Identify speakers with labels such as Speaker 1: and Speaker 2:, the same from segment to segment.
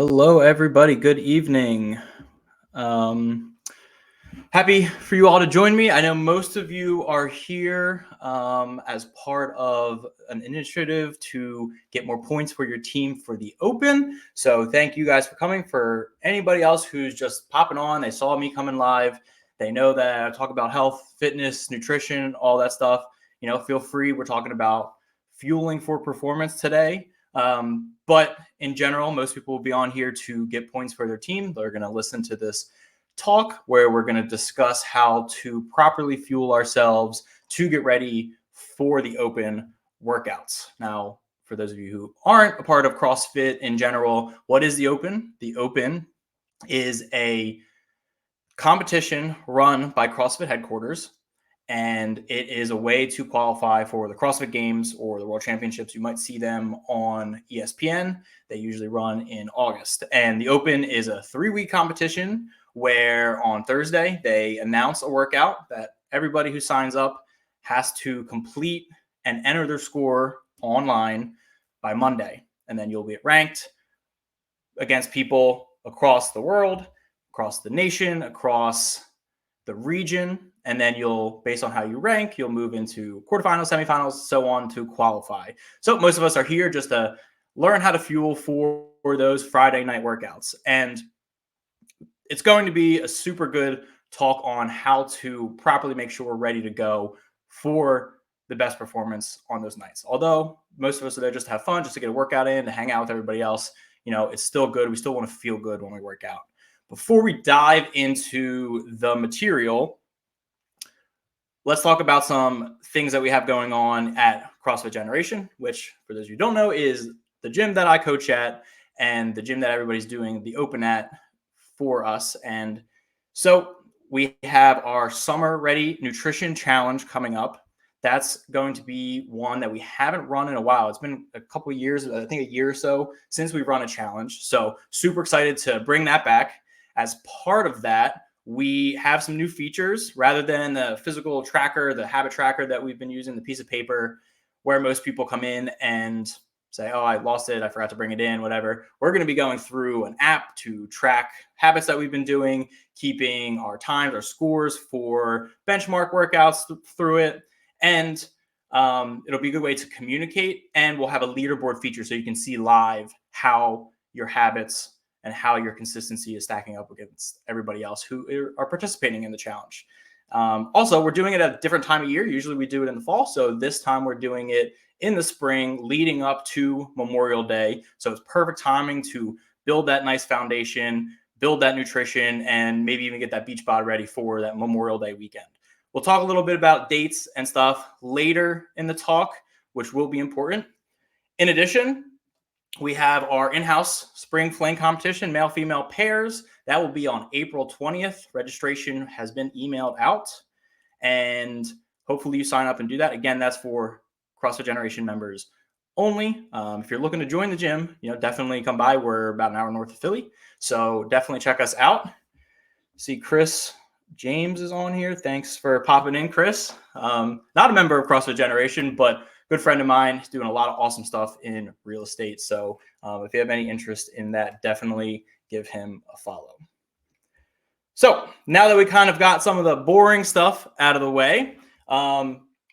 Speaker 1: Hello, everybody. Good evening. Um, Happy for you all to join me. I know most of you are here as part of an initiative to get more points for your team for the Open. So thank you guys for coming. For anybody else who's just popping on, they saw me coming live. They know that I talk about health, fitness, nutrition, all that stuff. Feel free. We're talking about fueling for performance today. But in general, most people will be on here to get points for their team. They're going to listen to this talk where we're going to discuss how to properly fuel ourselves to get ready for the Open workouts. Now, for those of you who aren't a part of CrossFit in general, what is the Open? The Open is a competition run by CrossFit headquarters, and it is a way to qualify for the CrossFit Games or the World Championships. You might see them on ESPN. They usually run in August. And the Open is a 3-week competition where on Thursday they announce a workout that everybody who signs up has to complete and enter their score online by Monday. And then you'll be ranked against people across the world, across the nation, across the region, and then you'll, based on how you rank, you'll move into quarterfinals, semifinals, so on to qualify. So most of us are here just to learn how to fuel for those Friday night workouts. And it's going to be a super good talk on how to properly make sure we're ready to go for the best performance on those nights. Although most of us are there just to have fun, just to get a workout in, to hang out with everybody else, it's still good. We still want to feel good when we work out. Before we dive into the material, let's talk about some things that we have going on at CrossFit Generation, which, for those of you who don't know, is the gym that I coach at and the gym that everybody's doing the Open at for us. And so we have our Summer Ready Nutrition Challenge coming up. That's going to be one that we haven't run in a while. It's been a couple of years, I think a year or so, since we've run a challenge. So super excited to bring that back. As part of that, we have some new features. Rather than the physical tracker, the habit tracker that we've been using, the piece of paper where most people come in and say, oh, I lost it, I forgot to bring it in, whatever. We're going to be going through an app to track habits that we've been doing, keeping our times, our scores for benchmark workouts through it. And it'll be a good way to communicate. And we'll have a leaderboard feature so you can see live how your habits and how your consistency is stacking up against everybody else who are participating in the challenge. Also, we're doing it at a different time of year. Usually we do it in the fall. So this time we're doing it in the spring leading up to Memorial Day. So it's perfect timing to build that nice foundation, build that nutrition, and maybe even get that beach bod ready for that Memorial Day weekend. We'll talk a little bit about dates and stuff later in the talk, which will be important. In addition, we have our in-house spring fling competition, male-female pairs. That will be on April 20th. Registration has been emailed out, and hopefully you sign up and do that. Again, that's for CrossFit Generation members only. If you're looking to join the gym, definitely come by. We're about an hour north of Philly, so definitely check us out. See, Chris James is on here. Thanks for popping in, Chris. Not a member of CrossFit Generation, but good friend of mine. He's doing a lot of awesome stuff in real estate. So if you have any interest in that, definitely give him a follow. So now that we kind of got some of the boring stuff out of the way,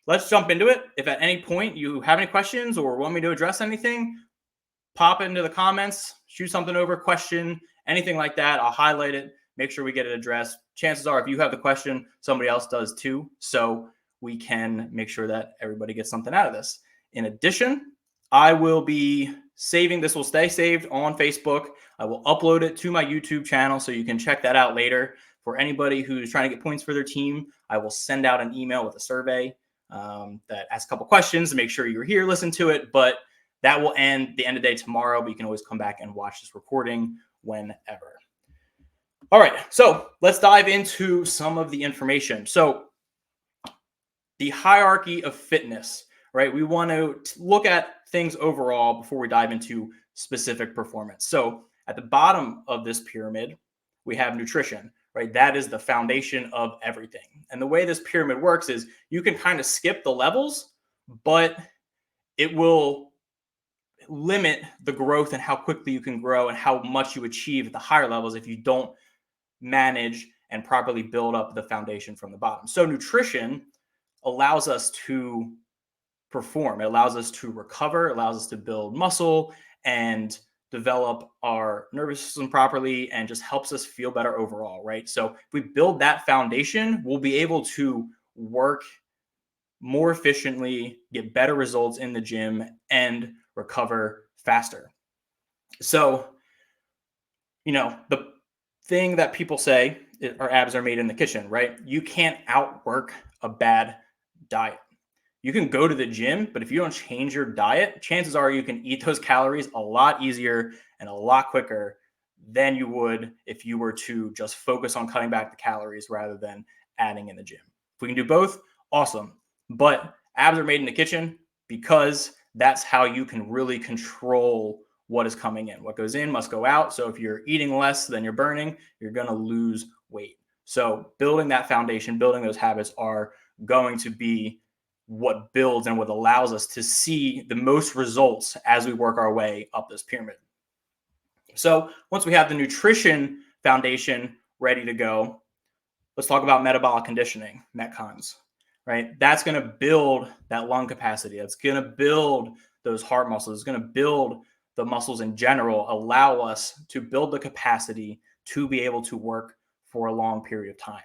Speaker 1: let's jump into it. If at any point you have any questions or want me to address anything, pop it into the comments, shoot something over, question, anything like that. I'll highlight it, make sure we get it addressed. Chances are if you have the question, somebody else does too. So we can make sure that everybody gets something out of this. In addition, I will be saving, this will stay saved on Facebook. I will upload it to my YouTube channel so you can check that out later. For anybody who's trying to get points for their team, I will send out an email with a survey that asks a couple questions to make sure you're here, listen to it. But that will end the end of the day tomorrow, but you can always come back and watch this recording whenever. All right, so let's dive into some of the information. So the hierarchy of fitness, right? We want to look at things overall before we dive into specific performance. So at the bottom of this pyramid, we have nutrition, right? That is the foundation of everything. And the way this pyramid works is you can kind of skip the levels, but it will limit the growth and how quickly you can grow and how much you achieve at the higher levels if you don't manage and properly build up the foundation from the bottom. So nutrition allows us to perform. It allows us to recover, it allows us to build muscle and develop our nervous system properly, and just helps us feel better overall, right? So if we build that foundation, we'll be able to work more efficiently, get better results in the gym, and recover faster. So, the thing that people say our abs are made in the kitchen, right? You can't outwork a bad diet. You can go to the gym, but if you don't change your diet, chances are you can eat those calories a lot easier and a lot quicker than you would if you were to just focus on cutting back the calories rather than adding in the gym. If we can do both, awesome. But abs are made in the kitchen because that's how you can really control what is coming in. What goes in must go out. So if you're eating less than you're burning, you're going to lose weight. So building that foundation, building those habits are going to be what builds and what allows us to see the most results as we work our way up this pyramid. So once we have the nutrition foundation ready to go, let's talk about metabolic conditioning, metcons, right? That's going to build that lung capacity. That's going to build those heart muscles. It's going to build the muscles in general, allow us to build the capacity to be able to work for a long period of time,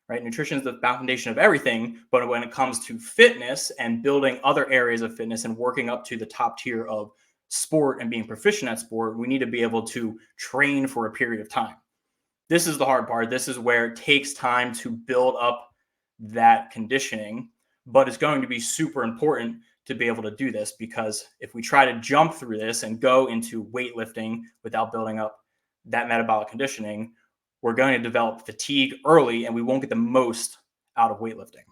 Speaker 1: right? Nutrition is the foundation of everything, but when it comes to fitness and building other areas of fitness and working up to the top tier of sport and being proficient at sport, we need to be able to train for a period of time. This is the hard part. This is where it takes time to build up that conditioning, but it's going to be super important to be able to do this, because if we try to jump through this and go into weightlifting without building up that metabolic conditioning, we're going to develop fatigue early and we won't get the most out of weightlifting.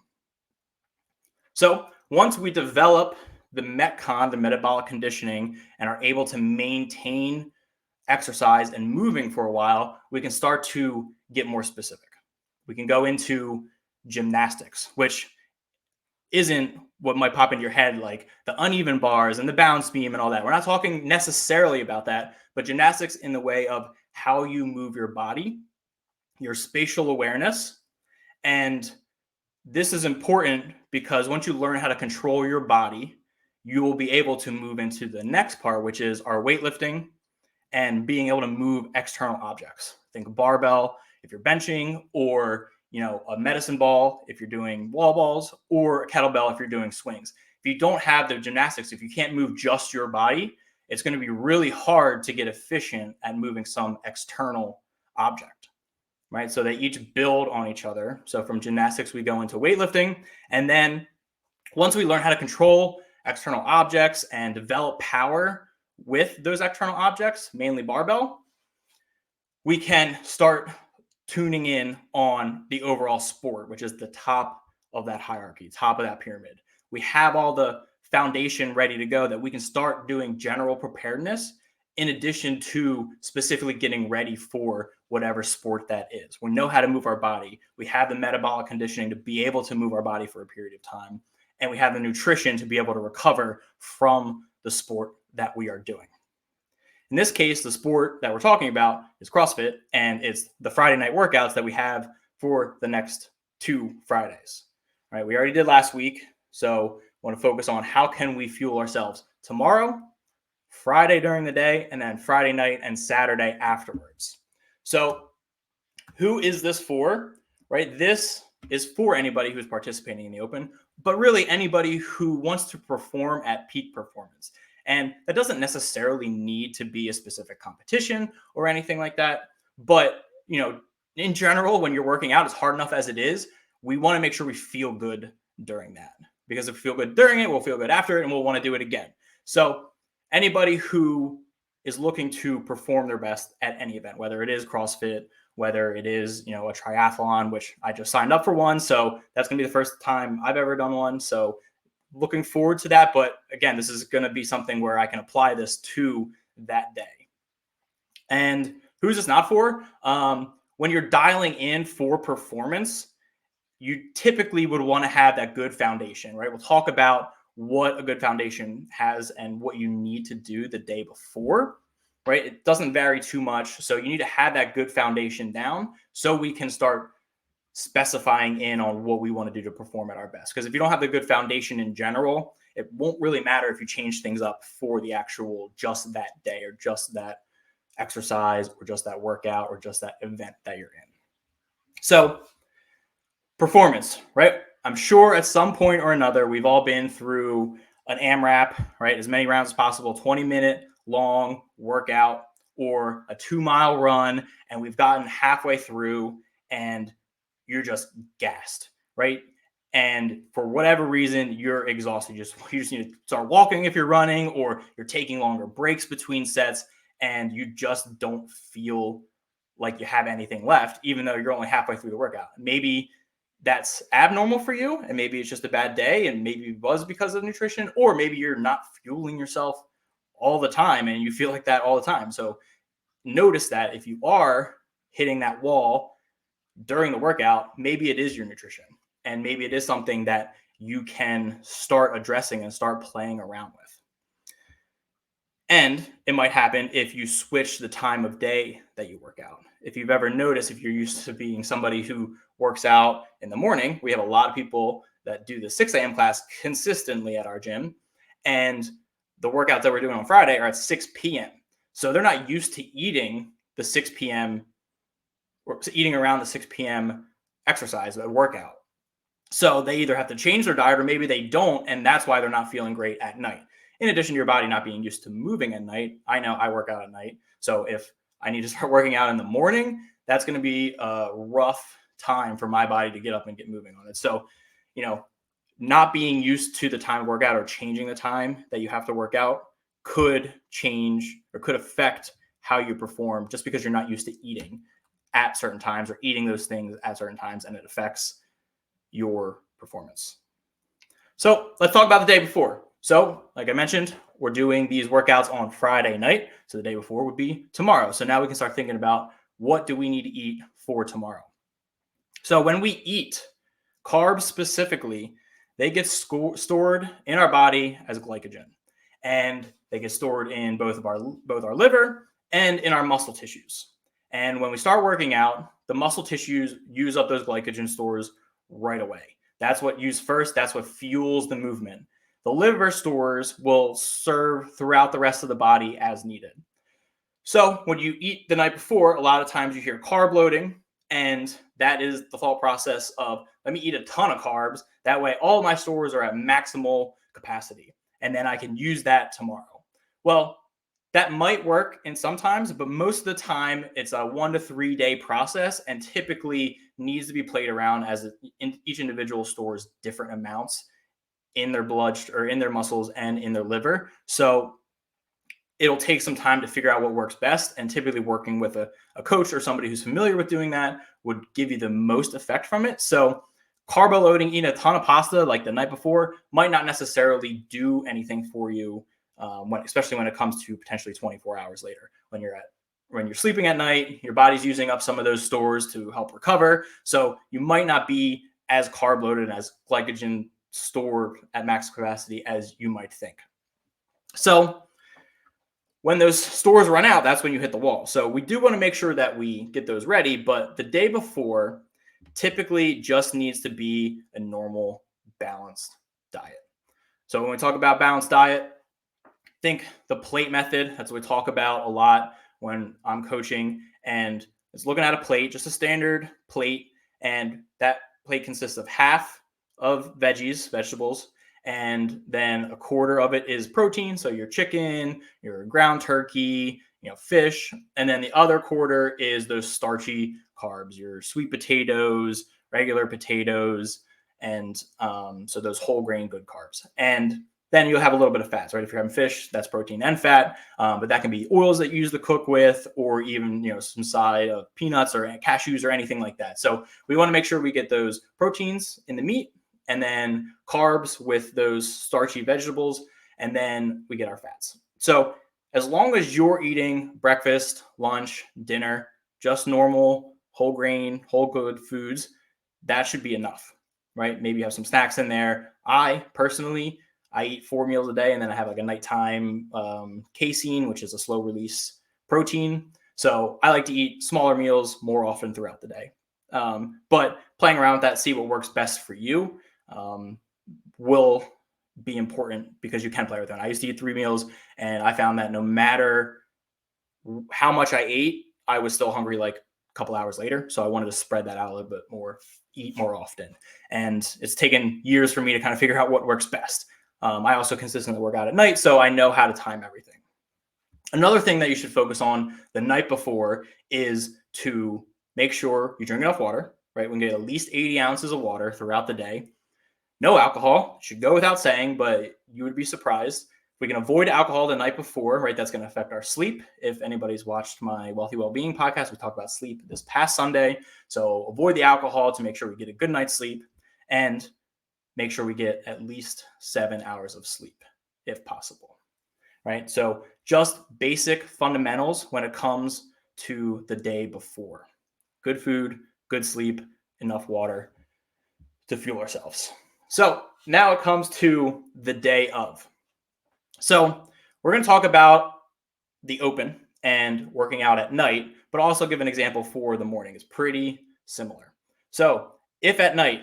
Speaker 1: So once we develop the metcon, the metabolic conditioning, and are able to maintain exercise and moving for a while, we can start to get more specific. We can go into gymnastics, which isn't what might pop into your head, like the uneven bars and the bounce beam and all that. We're not talking necessarily about that, but gymnastics in the way of how you move your body, your spatial awareness. And this is important because once you learn how to control your body, you will be able to move into the next part, which is our weightlifting and being able to move external objects. Think barbell if you're benching, or a medicine ball if you're doing wall balls, or a kettlebell if you're doing swings. If you don't have the gymnastics, if you can't move just your body, it's going to be really hard to get efficient at moving some external object, right? So they each build on each other. So from gymnastics, we go into weightlifting. And then once we learn how to control external objects and develop power with those external objects, mainly barbell, we can start tuning in on the overall sport, which is the top of that hierarchy, top of that pyramid. We have all the foundation ready to go that we can start doing general preparedness in addition to specifically getting ready for whatever sport that is. We know how to move our body. We have the metabolic conditioning to be able to move our body for a period of time. And we have the nutrition to be able to recover from the sport that we are doing. In this case, the sport that we're talking about is CrossFit, and it's the Friday night workouts that we have for the next 2 Fridays. All right, we already did last week, so I want to focus on how can we fuel ourselves tomorrow, Friday during the day, and then Friday night and Saturday afterwards. So who is this for, right? This is for anybody who's participating in the open, but really anybody who wants to perform at peak performance. And that doesn't necessarily need to be a specific competition or anything like that. But, in general, when you're working out, it's hard enough as it is. We want to make sure we feel good during that, because if we feel good during it, we'll feel good after it, and we'll want to do it again. So anybody who is looking to perform their best at any event, whether it is CrossFit, whether it is, a triathlon, which I just signed up for one. So that's going to be the first time I've ever done one. So looking forward to that. But again, this is going to be something where I can apply this to that day. And who's this not for? When you're dialing in for performance, you typically would want to have that good foundation, right? We'll talk about what a good foundation has and what you need to do the day before, right? It doesn't vary too much. So you need to have that good foundation down so we can start specifying in on what we want to do to perform at our best. Because if you don't have the good foundation in general, it won't really matter if you change things up for the actual just that day or just that exercise or just that workout or just that event that you're in. So performance, right? I'm sure at some point or another, we've all been through an AMRAP, right? As many rounds as possible, 20-minute long workout or a 2-mile run. And we've gotten halfway through and you're just gassed, right? And for whatever reason, you're exhausted. You just need to start walking if you're running, or you're taking longer breaks between sets, and you just don't feel like you have anything left, even though you're only halfway through the workout. Maybe that's abnormal for you, and maybe it's just a bad day, and maybe it was because of nutrition, or maybe you're not fueling yourself all the time and you feel like that all the time. So notice that if you are hitting that wall during the workout, maybe it is your nutrition, and maybe it is something that you can start addressing and start playing around with. And it might happen if you switch the time of day that you work out. If you've ever noticed, if you're used to being somebody who works out in the morning, we have a lot of people that do the 6 a.m. class consistently at our gym. And the workouts that we're doing on Friday are at 6 p.m. So they're not used to eating the 6 p.m. or eating around the 6 p.m. exercise, a workout. So they either have to change their diet or maybe they don't. And that's why they're not feeling great at night. In addition to your body not being used to moving at night, I know I work out at night. So if I need to start working out in the morning, that's going to be a rough time for my body to get up and get moving on it. So, not being used to the time of workout or changing the time that you have to work out could change or could affect how you perform just because you're not used to eating at certain times or eating those things at certain times, and it affects your performance. So let's talk about the day before. So like I mentioned, we're doing these workouts on Friday night. So the day before would be tomorrow. So now we can start thinking about what do we need to eat for tomorrow. So when we eat, carbs specifically, they get stored in our body as glycogen, and they get stored in both our liver and in our muscle tissues. And when we start working out, the muscle tissues use up those glycogen stores right away. That's what used first. That's what fuels the movement. The liver stores will serve throughout the rest of the body as needed. So when you eat the night before, a lot of times you hear carb loading, and that is the thought process of, let me eat a ton of carbs. That way all my stores are at maximal capacity, and then I can use that tomorrow. Well, that might work in sometimes, but most of the time it's a 1 to 3 day process, and typically needs to be played around as each individual stores different amounts in their blood or in their muscles and in their liver. So it'll take some time to figure out what works best, and typically working with a coach or somebody who's familiar with doing that would give you the most effect from it. So carb loading, eating a ton of pasta like the night before might not necessarily do anything for you, especially when it comes to potentially 24 hours later. When you're sleeping at night, your body's using up some of those stores to help recover. So you might not be as carb loaded, as glycogen stored at max capacity as you might think. So when those stores run out, that's when you hit the wall. So we do want to make sure that we get those ready, but the day before typically just needs to be a normal balanced diet. So when we talk about balanced diet, think the plate method. That's what we talk about a lot when I'm coaching, and it's looking at a plate, just a standard plate. And that plate consists of half of vegetables, and then a quarter of it is protein. So your chicken, your ground turkey, fish. And then the other quarter is those starchy carbs, your sweet potatoes, regular potatoes, and so those whole grain good carbs. And then you'll have a little bit of fats, right? If you're having fish, that's protein and fat, but that can be oils that you use to cook with, or even, some side of peanuts or cashews or anything like that. So we want to make sure we get those proteins in the meat, and then carbs with those starchy vegetables, and then we get our fats. So as long as you're eating breakfast, lunch, dinner, just normal whole grain, whole good foods, that should be enough, right? Maybe you have some snacks in there. I personally, I eat 4 meals a day, and then I have like a nighttime casein, which is a slow release protein. So I like to eat smaller meals more often throughout the day. But playing around with that, see what works best for you, will be important because you can play with it. I used to eat 3 meals, and I found that no matter how much I ate, I was still hungry like a couple hours later. So I wanted to spread that out a little bit more, eat more often. And it's taken years for me to kind of figure out what works best. I also consistently work out at night, so I know how to time everything. Another thing that you should focus on the night before is to make sure you drink enough water, right? We can get at least 80 ounces of water throughout the day. No alcohol, should go without saying, but you would be surprised. We can avoid alcohol the night before, right? That's going to affect our sleep. If anybody's watched my Wealthy Wellbeing podcast, we talked about sleep this past Sunday. So avoid the alcohol to make sure we get a good night's sleep, and make sure we get at least 7 hours of sleep if possible, right? So just basic fundamentals when it comes to the day before. Good food, good sleep, enough water to fuel ourselves. So now it comes to the day of. So we're going to talk about the open and working out at night, but also give an example for the morning. It's pretty similar. So if at night,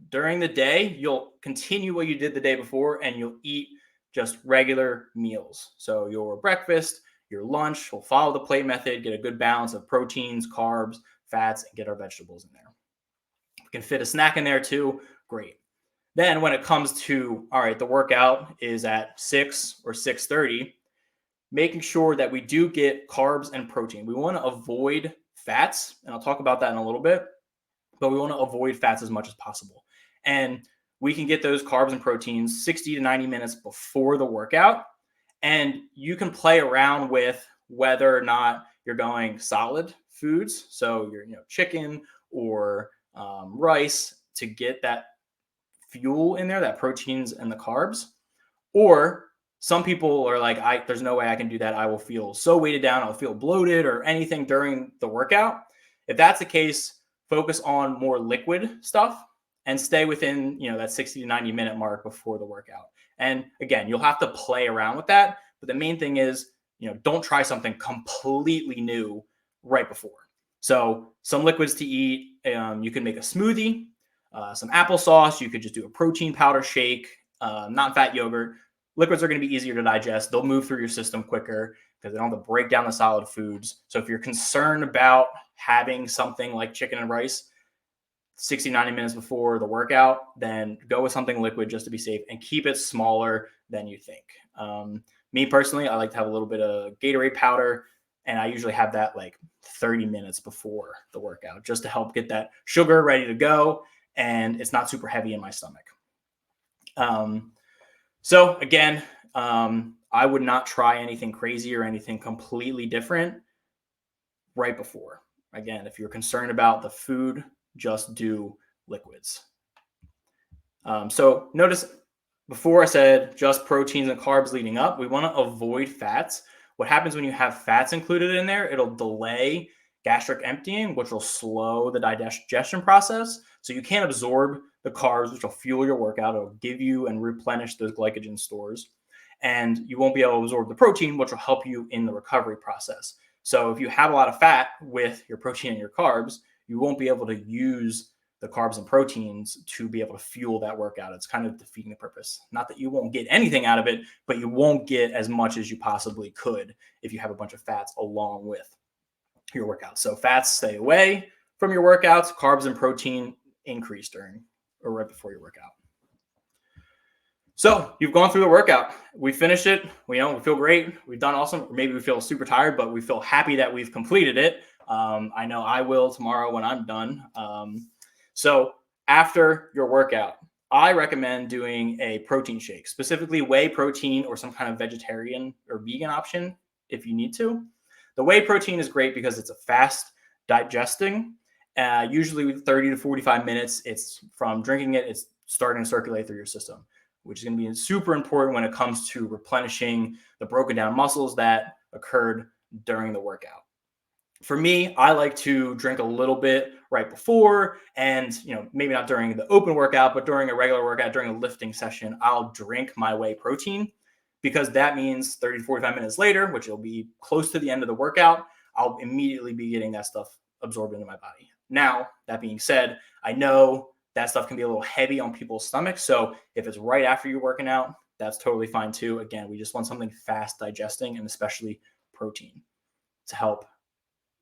Speaker 1: during the day, you'll continue what you did the day before and you'll eat just regular meals. So your breakfast, your lunch, we'll follow the plate method, get a good balance of proteins, carbs, fats, and get our vegetables in there. We can fit a snack in there too. Great. Then when it comes to, all right, the workout is at 6 or 6:30, making sure that we do get carbs and protein. We want to avoid fats, and I'll talk about that in a little bit, but we want to avoid fats as much as possible. And we can get those carbs and proteins 60 to 90 minutes before the workout. And you can play around with whether or not you're going solid foods, so your chicken or rice, to get that fuel in there, that proteins and the carbs. Or some people are like, there's no way I can do that. I will feel so weighted down. I'll feel bloated or anything during the workout. If that's the case, focus on more liquid stuff and stay within, that 60 to 90 minute mark before the workout. And again, you'll have to play around with that. But the main thing is, don't try something completely new right before. So some liquids to eat, you can make a smoothie, some applesauce. You could just do a protein powder shake, non-fat yogurt. Liquids are going to be easier to digest. They'll move through your system quicker because they don't have to break down the solid foods. So if you're concerned about having something like chicken and rice 60, 90 minutes before the workout, then go with something liquid just to be safe and keep it smaller than you think. Me personally, I like to have a little bit of Gatorade powder, and I usually have that like 30 minutes before the workout just to help get that sugar ready to go, and it's not super heavy in my stomach. So again, I would not try anything crazy or anything completely different right before. Again, if you're concerned about the food, just do liquids. So notice before I said just proteins and carbs leading up, we want to avoid fats. What happens when you have fats included in there, it'll delay gastric emptying, which will slow the digestion process. So you can't absorb the carbs, which will fuel your workout. It'll give you and replenish those glycogen stores. And you won't be able to absorb the protein, which will help you in the recovery process. So if you have a lot of fat with your protein and your carbs, you won't be able to use the carbs and proteins to be able to fuel that workout. It's kind of defeating the purpose. Not that you won't get anything out of it, but you won't get as much as you possibly could if you have a bunch of fats along with your workout. So fats stay away from your workouts, carbs and protein increase during or right before your workout. So you've gone through the workout. We finished it. We feel great. We've done awesome. Maybe we feel super tired, but we feel happy that we've completed it. I know I will tomorrow when I'm done. So after your workout, I recommend doing a protein shake, specifically whey protein or some kind of vegetarian or vegan option if you need to. The whey protein is great because it's a fast digesting, usually 30 to 45 minutes. It's from drinking it, it's starting to circulate through your system, which is going to be super important when it comes to replenishing the broken down muscles that occurred during the workout. For me, I like to drink a little bit right before, and maybe not during the open workout, but during a regular workout, during a lifting session, I'll drink my whey protein, because that means 30 to 45 minutes later, which will be close to the end of the workout, I'll immediately be getting that stuff absorbed into my body. Now, that being said, I know that stuff can be a little heavy on people's stomachs. So if it's right after you're working out, that's totally fine too. Again, we just want something fast digesting, and especially protein to help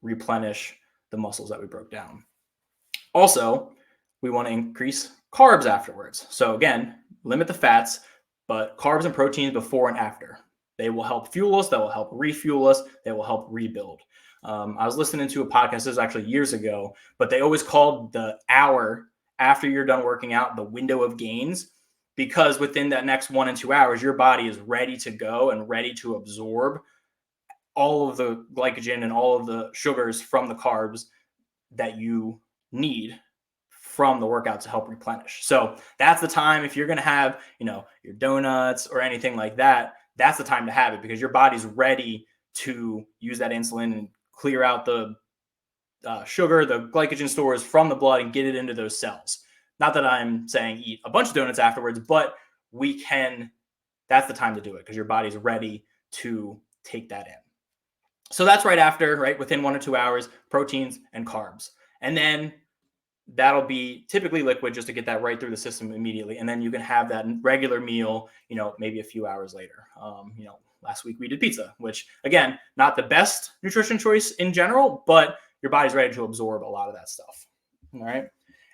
Speaker 1: replenish the muscles that we broke down. Also, we want to increase carbs afterwards. So again, limit the fats, but carbs and proteins before and after. They will help fuel us. They will help refuel us. They will help rebuild. I was listening to a podcast, this was actually years ago, but they always called the hour after you're done working out the window of gains, because within that next 1 and 2 hours, your body is ready to go and ready to absorb all of the glycogen and all of the sugars from the carbs that you need from the workout to help replenish. So that's the time, if you're going to have, your donuts or anything like that, that's the time to have it, because your body's ready to use that insulin and clear out the sugar, the glycogen stores from the blood, and get it into those cells. Not that I'm saying eat a bunch of donuts afterwards, but that's the time to do it, because your body's ready to take that in. So that's right after, right? Within 1 or 2 hours, proteins and carbs. And then that'll be typically liquid, just to get that right through the system immediately. And then you can have that regular meal, maybe a few hours later. Last week we did pizza, which again, not the best nutrition choice in general, but your body's ready to absorb a lot of that stuff. All right.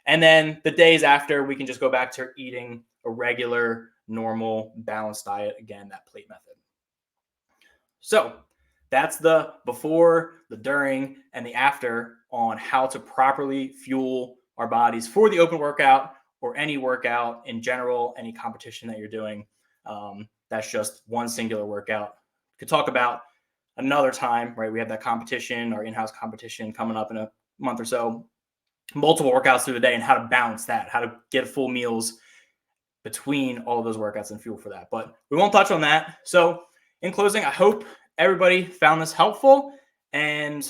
Speaker 1: And then the days after, we can just go back to eating a regular, normal, balanced diet. Again, that plate method. So that's the before, the during, and the after on how to properly fuel our bodies for the open workout or any workout in general, any competition that you're doing. That's just one singular workout. Could talk about another time, right? We have that competition, our in-house competition coming up in a month or so, multiple workouts through the day, and how to balance that, how to get full meals between all of those workouts and fuel for that. But we won't touch on that. So in closing, I hope everybody found this helpful. And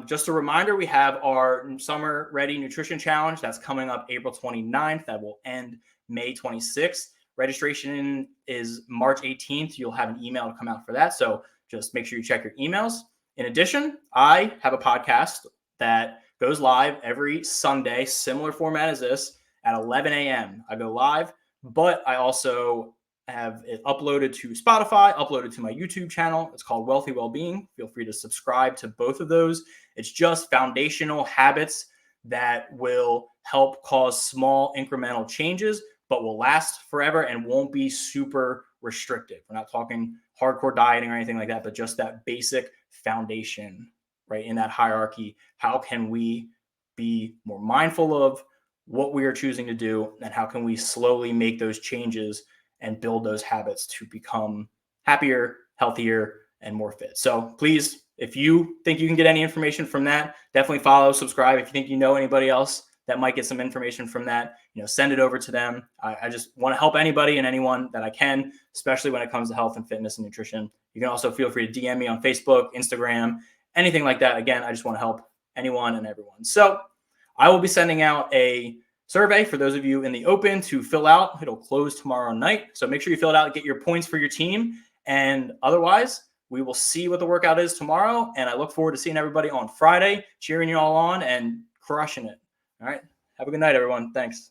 Speaker 1: just a reminder, we have our Summer Ready Nutrition Challenge that's coming up April 29th. That will end May 26th. Registration is March 18th. You'll have an email to come out for that. So just make sure you check your emails. In addition, I have a podcast that goes live every Sunday, similar format as this, at 11 a.m. I go live, but I also have it uploaded to Spotify, uploaded to my YouTube channel. It's called Wealthy Wellbeing. Feel free to subscribe to both of those. It's just foundational habits that will help cause small incremental changes, but will last forever and won't be super restrictive. We're not talking hardcore dieting or anything like that, but just that basic foundation, right? In that hierarchy, how can we be more mindful of what we are choosing to do, and how can we slowly make those changes and build those habits to become happier, healthier, and more fit. So please, if you think you can get any information from that, definitely follow, subscribe. If you think you know anybody else that might get some information from that, send it over to them. I just want to help anybody and anyone that I can, especially when it comes to health and fitness and nutrition. You can also feel free to DM me on Facebook, Instagram, anything like that. Again, I just want to help anyone and everyone. So I will be sending out a survey for those of you in the open to fill out. It'll close tomorrow night. So make sure you fill it out, get your points for your team. And otherwise, we will see what the workout is tomorrow. And I look forward to seeing everybody on Friday, cheering you all on and crushing it. All right. Have a good night, everyone. Thanks.